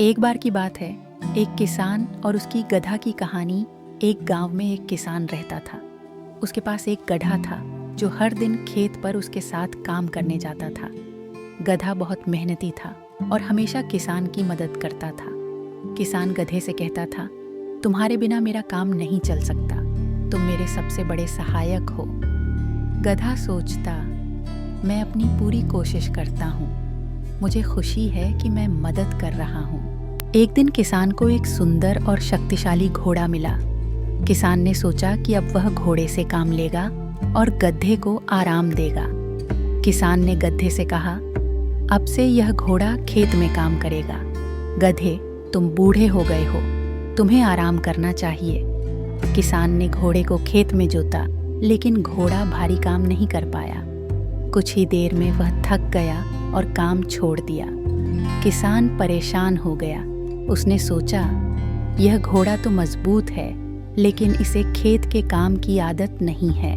एक बार की बात है, एक किसान और उसकी गधा की कहानी। एक गांव में एक किसान रहता था। उसके पास एक गधा था जो हर दिन खेत पर उसके साथ काम करने जाता था। गधा बहुत मेहनती था और हमेशा किसान की मदद करता था। किसान गधे से कहता था, तुम्हारे बिना मेरा काम नहीं चल सकता, तुम मेरे सबसे बड़े सहायक हो। गधा सोचता, मैं अपनी पूरी कोशिश करता हूँ, मुझे खुशी है कि मैं मदद कर रहा हूँ। एक दिन किसान को एक सुंदर और शक्तिशाली घोड़ा मिला। किसान ने सोचा कि अब वह घोड़े से काम लेगा और गधे को आराम देगा। किसान ने गधे से कहा, अब से यह घोड़ा खेत में काम करेगा। गधे, तुम बूढ़े हो गए हो, तुम्हें आराम करना चाहिए। किसान ने घोड़े को खेत में जोता, लेकिन घोड़ा भारी काम नहीं कर पाया। कुछ ही देर में वह थक गया और काम छोड़ दिया। किसान परेशान हो गया। उसने सोचा, यह घोड़ा तो मजबूत है, लेकिन इसे खेत के काम की आदत नहीं है।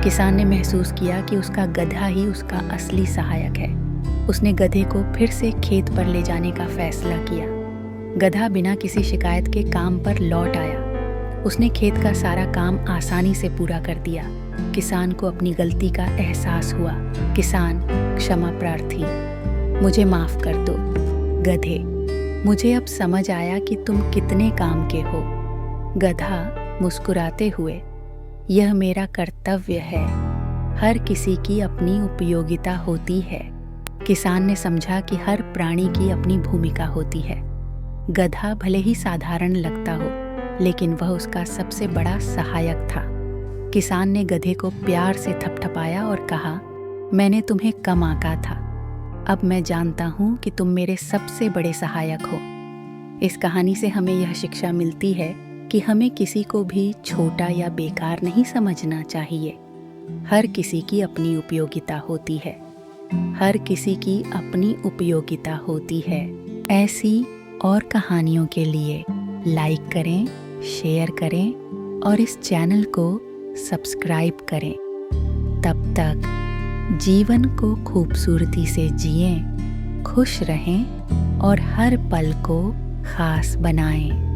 किसान ने महसूस किया कि उसका गधा ही उसका असली सहायक है। उसने गधे को फिर से खेत पर ले जाने का फैसला किया। गधा बिना किसी शिकायत के काम पर लौट आया। उसने खेत का सारा काम आसानी से पूरा कर दिया। किसान को अपनी गलती का एहसास हुआ। किसान क्षमा प्रार्थी, मुझे माफ कर दो। गधे, मुझे अब समझ आया कि तुम कितने काम के हो। गधा मुस्कुराते हुए, यह मेरा कर्तव्य है, हर किसी की अपनी उपयोगिता होती है। किसान ने समझा कि हर प्राणी की अपनी भूमिका होती है। गधा भले ही साधारण लगता हो, लेकिन वह उसका सबसे बड़ा सहायक था। किसान ने गधे को प्यार से थपथपाया और कहा, मैंने तुम्हें कम आंका था, अब मैं जानता हूँ कि तुम मेरे सबसे बड़े सहायक हो। इस कहानी से हमें यह शिक्षा मिलती है कि हमें किसी को भी छोटा या बेकार नहीं समझना चाहिए। हर किसी की अपनी उपयोगिता होती है। हर किसी की अपनी उपयोगिता होती है। ऐसी और कहानियों के लिए लाइक करें, शेयर करें और इस चैनल को सब्सक्राइब करें। तब तक जीवन को खूबसूरती से जिएं, खुश रहें और हर पल को खास बनाएं।